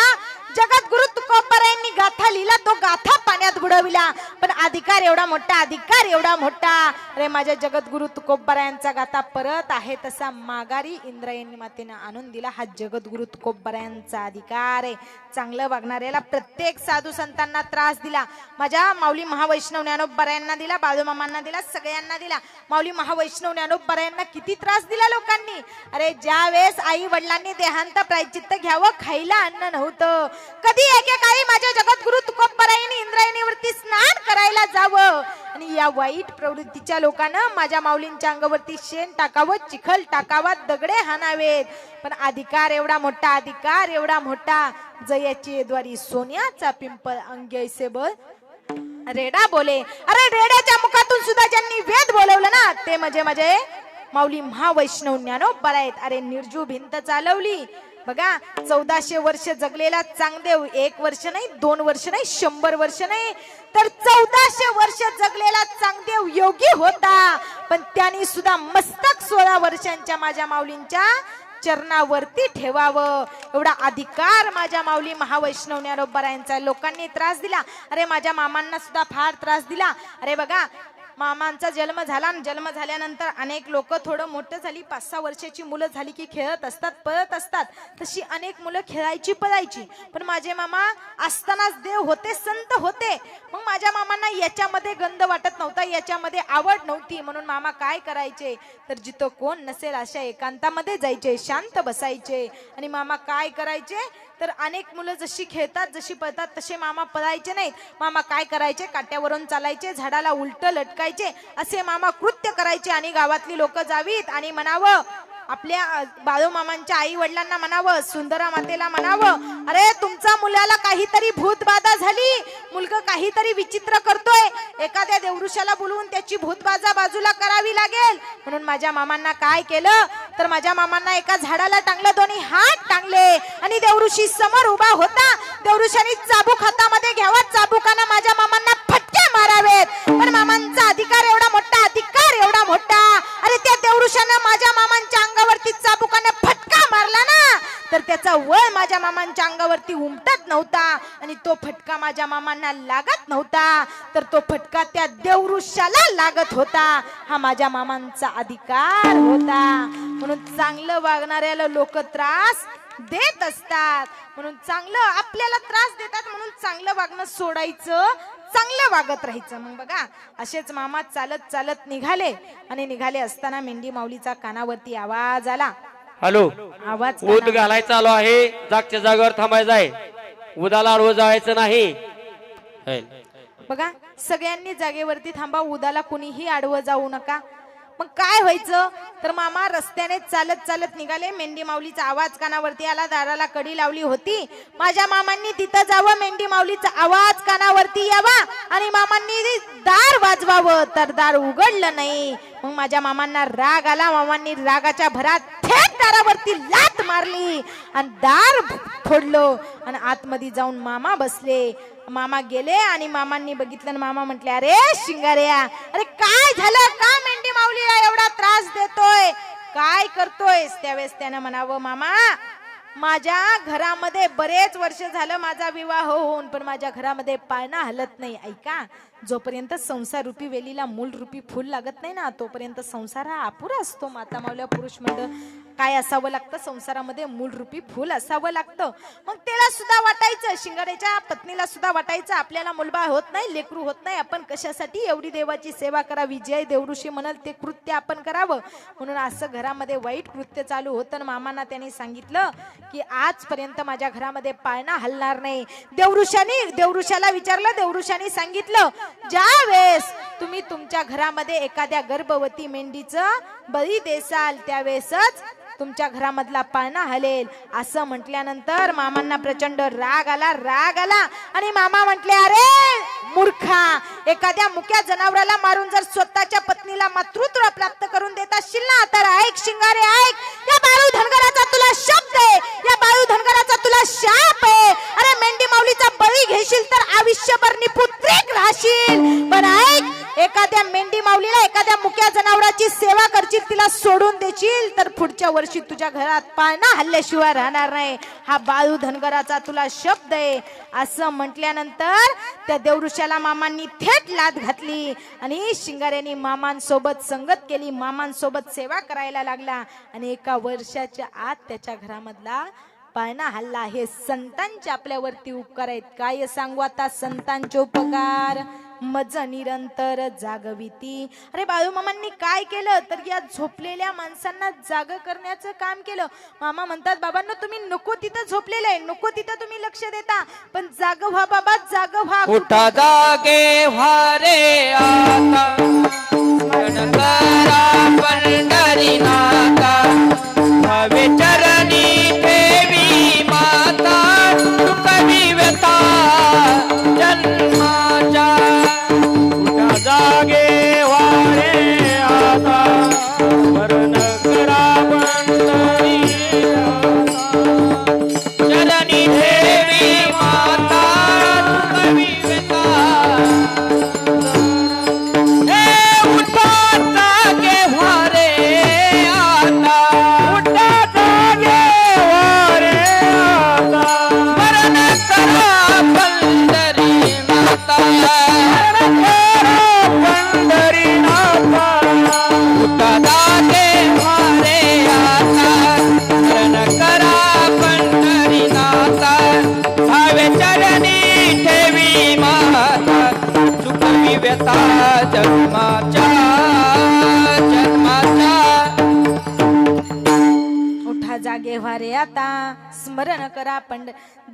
Speaker 2: जगद्गुरु तुकोबरायांनी गाथा लिहिला, तो गाथा पाण्यात बुडविला, पण अधिकार एवढा मोठा, अधिकार एवढा मोठा. अरे माझ्या जगद्गुरु तुकोबरायांचा गाथा परत आहे तसा माघारी इंद्रायणी मातेने आणून दिला. हा जगद्गुरु तुकोबरायांचा अधिकार आहे. चांगलं वागणाऱ्याला प्रत्येक साधू संतांना त्रास दिला. माझ्या माऊली महावैष्णव ज्ञानोबरायांना दिला, बाळूमामांना दिला, सगळ्यांना दिला. माऊली महावैष्णव ज्ञानोबरायांना किती त्रास दिला लोकांनी. अरे ज्या वेळेस आई वडिलांनी देहांत प्रायचित्त घ्यावं, खायला अन्न नव्हतं. कधी एकेकाळी माझ्या जगद्गुरु तुकोबरायांनी इंद्रायणीवरती स्नान करायला जावं आणि या वाईट प्रवृत्तीच्या लोकांना माझ्या माऊलींच्या अंगावरती शेण टाकावं, चिखल टाकावा, दगडे हाणावेत. पण अधिकार एवढा मोठा, अधिकार एवढा मोठा. जयाची द्वारी सोन्याचा पिंपळ अंगी ऐसे बळ रेडा बोले. अरे रेड्याच्या मुखातून सुद्धा ज्यांनी वेद बोलवलं ना ते म्हणजे माझे माऊली महावैष्णव ज्ञानोबा आहेत. अरे निर्जू भिंत चालवली बघा. 1400 वर्ष जगलेला चांगदेव 1 वर्ष नाही, 2 वर्ष नाही, 100 वर्ष नाही, तर 1400 वर्ष जगलेला चांगदेव योगी होता. पण त्यांनी सुद्धा मस्तक 16 वर्षांच्या माझ्या माऊलींच्या चरणावरती ठेवावं एवढा अधिकार माझ्या माऊली महावैष्णव ज्ञानोबरायांचा. लोकांनी त्रास दिला. अरे माझ्या मामांना सुद्धा फार त्रास दिला. अरे बघा, मामांचा जन्म झाला, जन्म झाल्यानंतर अनेक लोक थोडं मोठं झाली, 5-6 वर्षाची मुलं झाली की खेळत असतात, पळत असतात. तशी अनेक मुलं खेळायची, पळायची. पण माझे मामा असतानाच देव होते, संत होते. मग माझ्या मामांना याच्यामध्ये गंध वाटत नव्हता, याच्यामध्ये आवड नव्हती. म्हणून मामा काय करायचे, तर जिथं कोण नसेल अशा एकांतामध्ये जायचे, शांत बसायचे. आणि मामा काय करायचे, तर अनेक मुलं जशी खेळतात, जशी पळतात तसे मामा पळायचे नाहीत. मामा काय करायचे, काट्यावरून चालायचे, झाडाला उलट लटकायचे, असे मामा कृत्य करायचे. आणि गावातली लोक जावीत आणि म्हणावं, आपल्या बाळूमामांच्या आई वडिलांना म्हणावं, सुंदरा मातेला म्हणावं, अरे तुमचा मुलाला काहीतरी भूतबाधा झाली, मुलगा काहीतरी विचित्र करतोय, एखाद्या देवऋषाला बोलवून त्याची भूतबाधा बाजूला करावी लागेल. म्हणून माझ्या मामांना काय केलं, तर माझ्या मामांना एका झाडाला टांगलं, दोन्ही हात टांगले आणि देवऋषी समोर उभा होता. देवऋषांनी चाबूक हातामध्ये घ्यावा, चाबुकानं माझ्या मामांना फटके मारावेत. पण मामांचा अधिकार एवढा मोठा, अधिकार एवढा मोठा. अरे त्या देवऋषानं माझ्या मामांच्या अंगावरती चाबुकाने फटका मारला ना, तर त्याचा वळ माझ्या मामांच्या अंगावरती उमटत नव्हता आणि तो फटका माझ्या मामांना लागत नव्हता, तर तो फटका त्या देवऋषाला लागत होता. हा माझ्या मामांचा अधिकार होता. म्हणून चांगलं वागणाऱ्याला लोक त्रास देत असतात. म्हणून चांगलं आपल्याला त्रास देतात, म्हणून चांगलं वागणं सोडायचं, चांगलं वागत राहायचं. मग बघा, असेच मामा चालत चालत निघाले आणि निघाले असताना मेंढी माऊलीचा कानावरती आवाज आला.
Speaker 1: हॅलो,
Speaker 2: आवाज
Speaker 1: ऊद घालायचा आलो आहे, जागच्या जागेवर थांबायचं आहे, उदाला आडवं जायचं नाही.
Speaker 2: बघा, सगळ्यांनी जागेवरती थांबा, उदाला कुणीही आडवं जाऊ नका. मग काय व्हायचं, तर मामा रस्त्याने चालत चालत निघाले. मेंढी माऊलीचा आवाज कानावरती आला, दाराला कडी लावली होती. माझ्या मामांनी तिथं जावं, मेंढी माऊलीचा आवाज कानावरती यावा आणि मामांनी दार वाजवावं, तर दार उघडलं नाही. मग माझ्या मामांना राग आला. मामांनी रागाच्या भरात थेट दारावरती लात मारली आणि दार फोडलं आणि आतमध्ये जाऊन मामा बसले. मामा गेले आणि मामांनी बघितलं आणि मामा म्हटले, अरे शिंगाऱ्या, अरे काय झालं, का मेंढी माऊलीला एवढा त्रास देतोय, काय करतोयस? त्यावेळेस त्यानं म्हणावं, मामा माझ्या घरामध्ये बरेच वर्ष झालं माझा विवाह होऊन, पण माझ्या घरामध्ये पाळणा हलत नाही. ऐका, जोपर्यंत संसार रूपी वेलीला मूल रूपी फूल लागत नाही ना, तोपर्यंत संसार हा अपुरा असतो. माता मावल्या पुरुष मंडळ, काय असावं लागतं संसारामध्ये? मूल रूपी फूल असावं लागतं. मग त्याला सुद्धा वाटायचं, शिंगाऱ्याच्या पत्नीला सुद्धा वाटायचं, आपल्याला मुलबाळ होत नाही, लेकरू होत नाही, आपण कशासाठी एवढी देवाची सेवा करावी? जय देवऋषी म्हणाल ते कृत्य आपण करावं. म्हणून असं घरामध्ये वाईट कृत्य चालू होतं. मामांना त्यांनी सांगितलं की आजपर्यंत माझ्या घरामध्ये पाळणा हलणार नाही. देवऋषाला विचारलं, देवऋषाने सांगितलं, ज्या वेळेस तुम्ही तुमच्या घरामध्ये एखाद्या गर्भवती मेंढीचं बळी देसाल त्यावेळेसच तुमच्या घरामधला पाळणा हलेल. असं म्हटल्यानंतर मामांना प्रचंड राग आला आणि मामा म्हटले, अरे मूर्खा, एखाद्या मुक्या जनावराला मारून जर स्वतःच्या पत्नीला मातृत्व प्राप्त करून देत असशील ना, तर ऐक शिंगारे, ऐक, या बाळू धनगराचा तुला शब्द आहे, या बाळू धनगराचा तुला शाप आहे. अरे मेंढी माऊलीचा बळी घेशील तर आयुष्यभर निपुत्रिक राहशील. पण ऐक, एखाद्या मेंढी माऊलीला, एखाद्या मुक्या जनावराची सेवा करशील, तिला सोडून देशील, तर पुढच्या वर्षी तुझ्या घरात पाळणा हल्ल्याशिवाय राहणार नाही. हा बाळू धनगराचा तुला शब्द आहे. असं म्हटल्यानंतर त्या देवऋषाला मामांनी थेट लाद घातली आणि शिंगाऱ्यांनी मामांसोबत संगत केली, मामांसोबत सेवा करायला लागला आणि एका वर्षाच्या आत त्याच्या घरामधला पाळणा हल्ला. हे संतांचे आपल्यावरती उपकार आहेत. काय सांगू आता संतांचे उपकार? मज निरंतर जागविती. अरे बाळू मामांनी काय केलं तर या झोपलेल्या माणसांना जाग करण्याचं काम केलं. मामा म्हणतात, बाबांनो तुम्ही नको तिथं झोपलेलं आहे, नको तिथं तुम्ही लक्ष देता, पण जाग व्हा बाबा, जाग व्हा.
Speaker 1: उठा जागे व्हा रे आता, स्मरण करा पंढरीनाथा, भावे चरणी ठेवी माता, सुखवी व्यथा जन्माच्या. उठा जागे व्हा रे आता, स्मरण करा पंढरीनाथा, चरणी ठेवी माता, सुखवी व्यथा. उठा जागे व्हा रे आता, उठा जागे व्हा रे आता, स्मरण करा पंढरीनाथा, पंढरीनाथा. उठा जागे व्हा रे आता, स्मरण करा पंढरीनाथा, भावे चरणी ठेवी माता, सुखवी व्यथा जन्माच्या.
Speaker 2: उठा जागे व्हा रे आता, स्मरण करा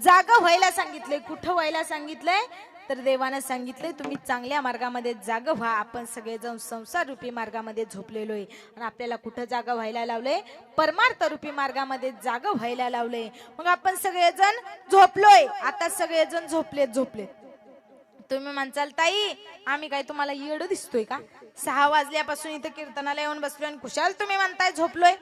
Speaker 2: जाग व्हायला सांगितलंय. कुठं व्हायला सांगितलंय तर देवानं सांगितलंय तुम्ही चांगल्या मार्गामध्ये जाग व्हा. आपण सगळेजण संसार रूपी मार्गामध्ये झोपलेलो आहे आणि आपल्याला कुठं जाग व्हायला लावले? परमार्थ रूपी मार्गामध्ये जाग व्हायला लावले. मग आपण सगळेजण झोपलोय. आता सगळेजण झोपले. तुम्ही म्हणसाल, ताई आम्ही काय तुम्हाला येड दिसतोय का? 6 वाजल्यापासून इथं कीर्तनाला येऊन बसलोय आणि कुशाल तुम्ही म्हणताय झोपलोय.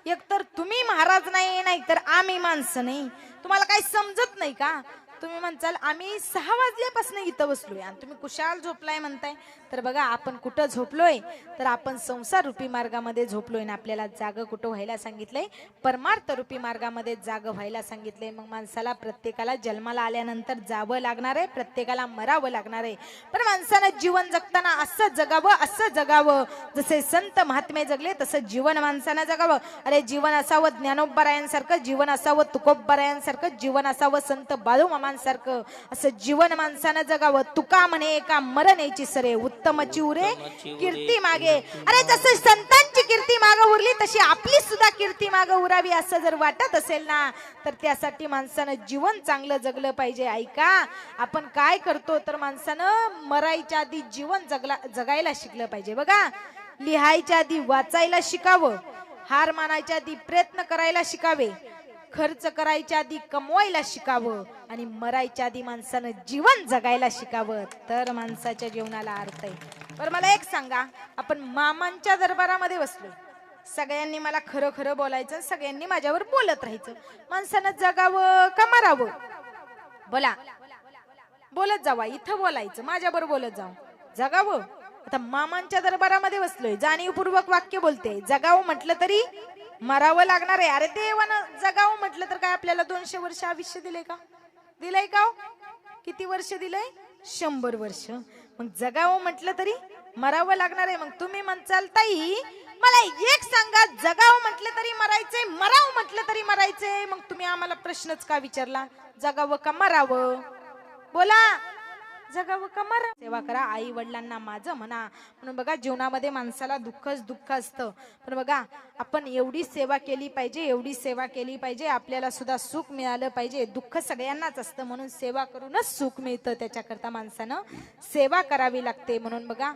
Speaker 2: एकतर तुम्ही महाराज नाही तर आम्ही माणसं नाही. तुम्हाला काही समजत नाही का? तुम्ही म्हणसाल आम्ही 6 वाजल्यापासून इथं बसलोय आणि तुम्ही कुशाल झोपलाय म्हणताय. तर बघा आपण कुठं झोपलोय तर आपण संसार रूपी मार्गामध्ये झोपलोय ना. आपल्याला जाग कुठं व्हायला सांगितलंय? परमार्थ रूपी मार्गामध्ये जाग व्हायला सांगितलंय. मग माणसाला प्रत्येकाला जन्माला आल्यानंतर जावं लागणार आहे, प्रत्येकाला मरावं लागणार आहे. पण माणसानं जीवन जगताना असं जगावं जसे संत महात्मे जगले तसं जीवन माणसानं जगावं. अरे जीवन असावं ज्ञानोबरायांसारखं, जीवन असावं तुकोबरायांसारखं, जीवन असावं संत बाळू मामांसारखं. असं जीवन माणसानं जगावं. तुका म्हणे का मरण्याची सरे, उत्तमची उरे कीर्ती मागे. अरे जसं संतांची कीर्ती मागे उरली तशी आपली सुद्धा कीर्ती मागे उरावी असं जर वाटत असेल ना, तर त्यासाठी माणसानं जीवन चांगलं जगलं पाहिजे. ऐका, आपण काय करतो तर माणसानं मरायच्या आधी जीवन जगायला शिकलं पाहिजे. बघा, लिहायच्या आधी वाचायला शिकावं, हार मानायच्या आधी प्रयत्न करायला शिकावे, खर्च करायच्या आधी कमवायला शिकावं आणि मरायच्या आधी माणसानं जीवन जगायला शिकावं. तर माणसाच्या जीवनाला अर्थ आहे. बरं मला एक सांगा, आपण मामांच्या दरबारामध्ये बसलो, सगळ्यांनी मला खरं खरं बोलायचं, सगळ्यांनी माझ्यावर बोलत राहायचं. माणसानं जगावं का मरावं? बोला, बोलत जावा. इथं बोलायचं, माझ्याबरोबर बोलत जावं. जगावं आता मामांच्या दरबारामध्ये बसलोय, जाणीवपूर्वक वाक्य बोलते. जगावं म्हटलं तरी मरावं लागणार आहे. अरे देवानं जगावं म्हटलं तर काय आपल्याला 200 वर्ष आयुष्य दिले का? दिलंय का हो? किती वर्ष दिलंय? 100 वर्ष. मग जगावं म्हटलं तरी मरावं लागणार आहे. मग तुम्ही म्हणचाल ताई मला एक सांगा, जगावं म्हटलं तरी मरायचंय, मरावं म्हटलं तरी मरायचंय, मग तुम्ही आम्हाला प्रश्नच का विचारला? जगावं का मरावं? बोला, जगावं का मरावं? सेवा करा आई वडिलांना माझं म्हणा. म्हणून बघा जीवनामध्ये माणसाला दुःखच दुःख असतं, पण बघा आपण एवढी सेवा केली पाहिजे, एवढी सेवा केली पाहिजे, आपल्याला सुद्धा सुख मिळालं पाहिजे. दुःख सगळ्यांनाच असतं, म्हणून सेवा करूनच सुख मिळतं. त्याच्याकरता माणसानं सेवा करावी लागते. म्हणून बघा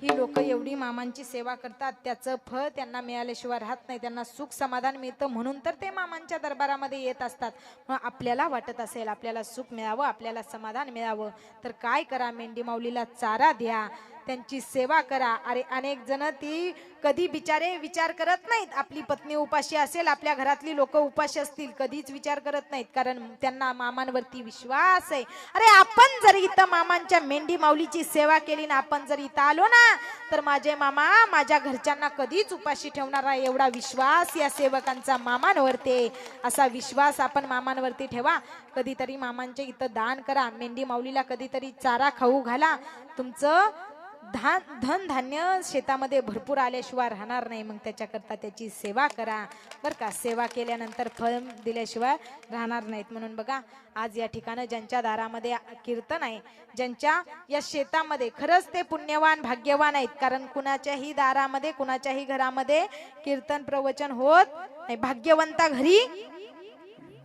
Speaker 2: ही लोक एवढी मामांची सेवा करतात, त्याचं फळ त्यांना मिळाल्याशिवाय राहत नाही, त्यांना सुख समाधान मिळतं, म्हणून तर ते मामांच्या दरबारामध्ये येत असतात. मग आपल्याला वाटत असेल आपल्याला सुख मिळावं, आपल्याला समाधान मिळावं, तर काय करा? मेंढी माऊलीला चारा द्या, त्यांची सेवा करा. अरे अनेक जण ती कधी बिचारे विचार करत नाहीत, आपली पत्नी उपाशी असेल, आपल्या घरातली लोक उपाशी असतील, कधीच विचार करत नाहीत, कारण त्यांना मामांवरती विश्वास आहे. अरे आपण जर इथं मामांच्या मेंढी माऊलीची सेवा केली ना, आपण जर इथं आलो ना, तर माझे मामा माझ्या घरच्यांना कधीच उपाशी ठेवणार आहे, एवढा विश्वास या सेवकांचा मामांवरती. असा विश्वास आपण मामांवरती ठेवा. कधीतरी मामांच्या इथं दान करा, मेंढी माऊलीला कधीतरी चारा खाऊ घाला. तुमचं धन धान्य शेतामध्ये भरपूर आल्याशिवाय राहणार नाही. मग त्याच्याकरता त्याची सेवा करा बर का. सेवा केल्यानंतर फळ दिल्याशिवाय राहणार नाहीत. म्हणून बघा आज या ठिकाणी ज्यांच्या दारामध्ये कीर्तन आहे, ज्यांच्या या शेतामध्ये, खरंच ते पुण्यवान भाग्यवान आहेत, कारण कुणाच्याही दारामध्ये कुणाच्याही घरामध्ये कीर्तन प्रवचन होत नाही. भाग्यवंता घरी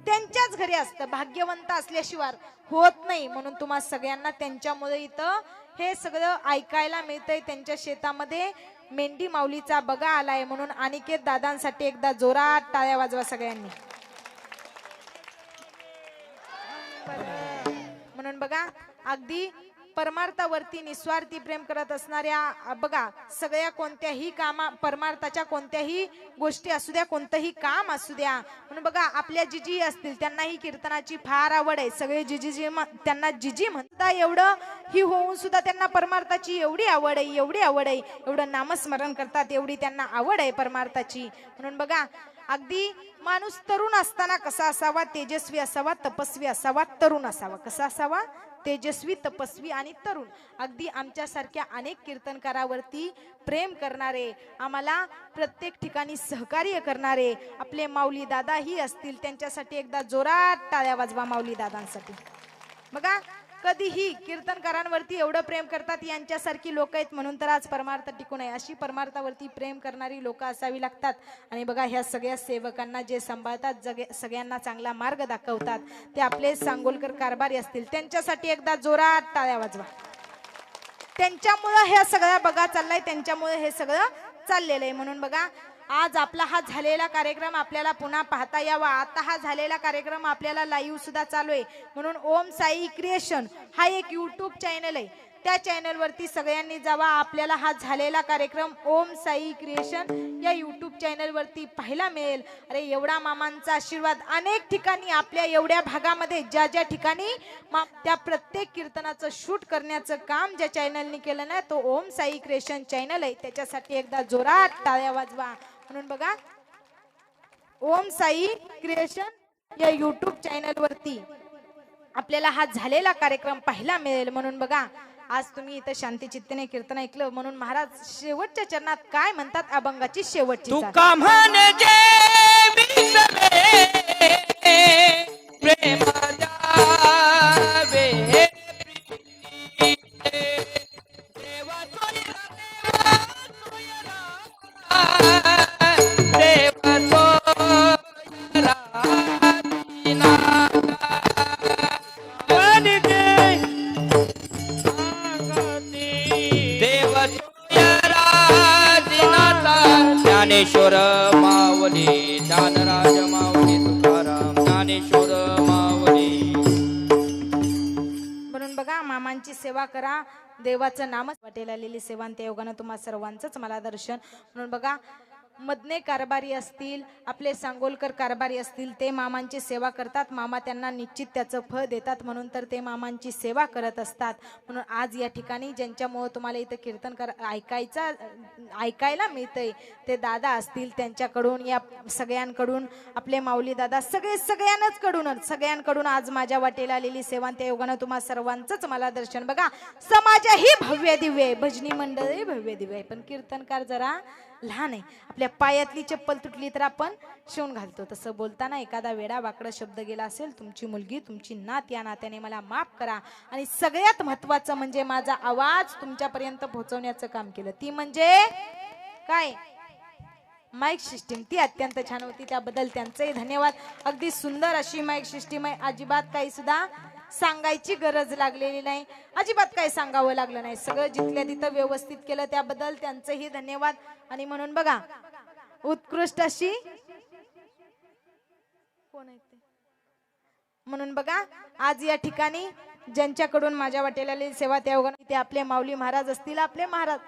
Speaker 2: त्यांच्याच घरी असतं, भाग्यवंत असल्याशिवाय होत नाही. म्हणून तुम्हा सगळ्यांना त्यांच्यामुळे इथं हे सगळं ऐकायला मिळतंय. त्यांच्या शेतामध्ये मेंढी माऊलीचा बगा आलाय. म्हणून अनिकेत दादांसाठी एकदा जोरात टाळ्या वाजवा सगळ्यांनी. म्हणून बघा अगदी परमार्थावरती निस्वार्थी प्रेम करत असणाऱ्या, बघा सगळ्या कोणत्याही कामा, परमार्थाच्या कोणत्याही गोष्टी असू द्या, कोणतंही काम असू द्या, म्हणून बघा आपल्या जिजी असतील त्यांनाही कीर्तनाची फार आवड आहे. सगळे जिजी त्यांना जिजी म्हणता, एवढं ही होऊन सुद्धा त्यांना परमार्थाची एवढी आवड आहे, एवढी आवड आहे, एवढं नामस्मरण करतात, एवढी त्यांना आवड आहे परमार्थाची. म्हणून बघा अगदी माणूस तरुण असताना कसा असावा? तेजस्वी असावा, तपस्वी असावा, तरुण असावा. कसा असावा? तेजस्वी, तपस्वी आणि तरुण. अगदी आमच्यासारख्या अनेक कीर्तनकारावरती प्रेम करणारे, आम्हाला प्रत्येक ठिकाणी सहकार्य करणारे आपले माऊली दादाही असतील, त्यांच्यासाठी एकदा जोरात टाळ्या वाजवा माऊली दादांसाठी. बघा कधीही कीर्तनकारांवरती एवढं प्रेम करतात, यांच्यासारखी लोक आहेत म्हणून तर आज परमार्थ टिकून आहे. अशी परमार्थावरती प्रेम करणारी लोक असावी लागतात. आणि बघा ह्या सगळ्या सेवकांना जे सांभाळतात, सगळ्यांना चांगला मार्ग दाखवतात, ते आपले सांगोलकर कारभारी असतील, त्यांच्यासाठी एकदा जोरात टाळ्या वाजवा. त्यांच्यामुळं हे सगळं बघा चाललंय, त्यांच्यामुळे हे सगळं चाललेलं आहे. म्हणून बघा आज आपला हा झालेला कार्यक्रम आपल्याला पुन्हा पाहता यावा. आता हा झालेला कार्यक्रम आपल्याला लाईव्ह सुद्धा चालू आहे. म्हणून ओम साई क्रिएशन हा एक यूट्यूब चॅनल आहे, त्या चॅनलवरती सगळ्यांनी जावा. आपल्याला हा झालेला कार्यक्रम ओम साई क्रिएशन या यूट्यूब चॅनलवरती पाहायला मिळेल. अरे एवढा मामांचा आशीर्वाद अनेक ठिकाणी, आपल्या एवढ्या भागामध्ये ज्या ज्या ठिकाणी त्या प्रत्येक कीर्तनाचं शूट करण्याचं काम ज्या चॅनलनी केलं ना, तो ओम साई क्रिएशन चॅनल आहे. त्याच्यासाठी एकदा जोरात टाळ्या वाजवा. म्हणून बघा ओम साई क्रिएशन या यूट्यूब चॅनलवरती आपल्याला हा झालेला कार्यक्रम पाहायला मिळेल. म्हणून बघा आज तुम्ही इथं शांती चित्तेने कीर्तन ऐकलं, म्हणून महाराज शेवटच्या चरणात काय म्हणतात? अभंगाची शेवटची
Speaker 1: तू का म्हणजे प्रेम द्यावे ज्ञानेश्वर माऊली, ज्ञानराज माऊली, तुकाराम ज्ञानेश्वर माऊली.
Speaker 2: म्हणून बघा मामांची सेवा करा, देवाचं नामच वाटेल आलेली सेवा, त्या योगानं तुम्हा सर्वांचंच मला दर्शन. म्हणून बघा मदने कारभारी असतील, आपले सांगोलकर कारभारी असतील, ते मामांची सेवा करतात. मामा त्यांना निश्चित त्याचं फळ देतात, म्हणून तर ते मामांची सेवा करत असतात. म्हणून आज या ठिकाणी ज्यांच्यामुळे तुम्हाला इथं कीर्तन ऐकायला मिळतंय ते दादा असतील, त्यांच्याकडून या सगळ्यांकडून आपले माऊली दादा सगळ्यांकडून आज माझ्या वाटेला आलेली सेवा आणि त्या योगानं तुम्हा सर्वांचंच मला दर्शन. बघा समाज ही भव्य दिव्य आहे, भजनी मंडळी भव्य दिव्य आहे, पण कीर्तनकार जरा लहान आहे. आपल्या पायातली चप्पल तुटली तर आपण शिवून घालतो, तसं बोलताना एखादा वेडा वाकडा शब्द गेला असेल, तुमची मुलगी तुमची नात या नात्याने मला माफ करा. आणि सगळ्यात महत्वाचं म्हणजे माझा आवाज तुमच्यापर्यंत पोहोचवण्याचं काम केलं, ती म्हणजे काय माईक सिस्टीम, ती अत्यंत छान होती, त्याबद्दल त्यांचेही धन्यवाद. अगदी सुंदर अशी माईक सिस्टीम आहे, अजिबात काही सुद्धा सांगायची गरज लागलेली नाही, अजिबात काही सांगावं लागलं नाही, सगळं जिथल्या तिथं व्यवस्थित केलं, त्याबद्दल त्यांचेही धन्यवाद. आणि म्हणून बघा उत्कृष्ट अशी कोण आहे ते, म्हणून बघा आज या ठिकाणी ज्यांच्याकडून माझ्या वाटेला सेवा त्या योगाने ते आपले माऊली महाराज असतील, आपले महाराज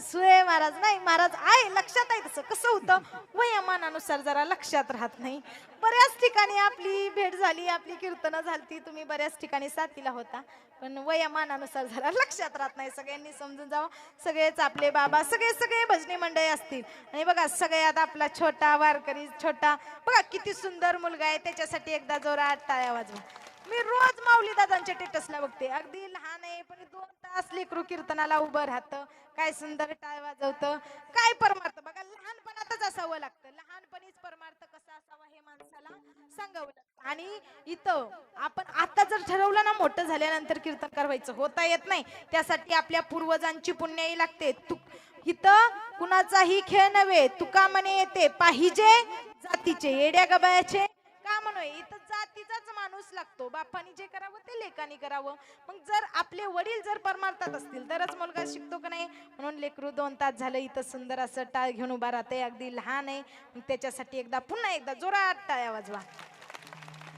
Speaker 2: सुळे महाराज नाही, महाराज आहे लक्षात आहे, तसं कसं होतं वयामानानुसार जरा लक्षात राहत नाही. बऱ्याच ठिकाणी आपली भेट झाली, आपली कीर्तनं झाली, तुम्ही बऱ्याच ठिकाणी साथीला होता, पण वयामानानुसार जरा लक्षात राहत नाही. सगळ्यांनी समजून जावं, सगळेच आपले बाबा सगळे भजनी मंडळी असतील. आणि बघा सगळ्यात आपला छोटा वारकरी छोटा, बघा किती सुंदर मुलगा आहे, त्याच्यासाठी एकदा जोरात टाळ्या वाजवा. मी रोज माऊली दादांच्या टेटसला बघते, अगदी लहान आहे पण 2 तास लेकरू कीर्तनाला उभं राहतं, काय सुंदर टाळ वाजवतं, काय परमार्थ. बघा लहानपणातच असावं लागतं, लहानपणीच परमार्थ कसा असावा हे माणसाला सांगावं लागतं. आणि इथं आपण आता जर ठरवलं ना, मोठं झाल्यानंतर कीर्तनकार व्हायचं, होता येत नाही, त्यासाठी आपल्या पूर्वजांची पुण्याई लागते. इथं कुणाचाही खेळ नव्हे, तुका म्हणे येते पाहिजे जातीचे येड्या गबायाचे का म्हणूय, इथं जातीचाच माणूस लागतो, बापानी जे करावं ते लेकानी करावं. मग जर आपले वडील जर परमार्थात असतील तरच मुलगा शिकतो का नाही. म्हणून लेकरू 2 तास झालं इथं सुंदर असं टाळ घेऊन उभा राहते, अगदी लहान आहे, त्याच्यासाठी पुन्हा एकदा जोरात टाळ्या वाजवा.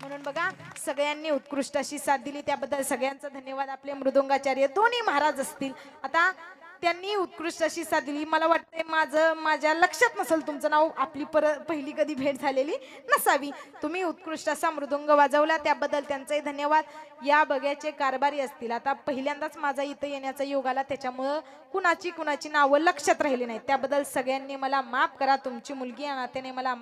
Speaker 2: म्हणून बघा सगळ्यांनी उत्कृष्ट अशी साथ दिली, त्याबद्दल सगळ्यांचा धन्यवाद. आपले मृदुंगाचार्य दोन्ही महाराज असतील, आता त्यांनी उत्कृष्ट अशी साथ दिली. मला वाटते माझ्या लक्षात नसेल तुमचं नाव, आपली पहिली कधी भेट झालेली नसावी. तुम्ही उत्कृष्ट असा मृदुंग वाजवला, त्याबद्दल त्यांचाही धन्यवाद. या बग्याचे कारभारी असतील, आता पहिल्यांदाच माझा इथं येण्याचा योग आला, त्याच्यामुळं कुणाची नावं लक्षात राहिली नाही, त्याबद्दल सगळ्यांनी मला माफ करा. तुमची मुलगी या नात्याने मला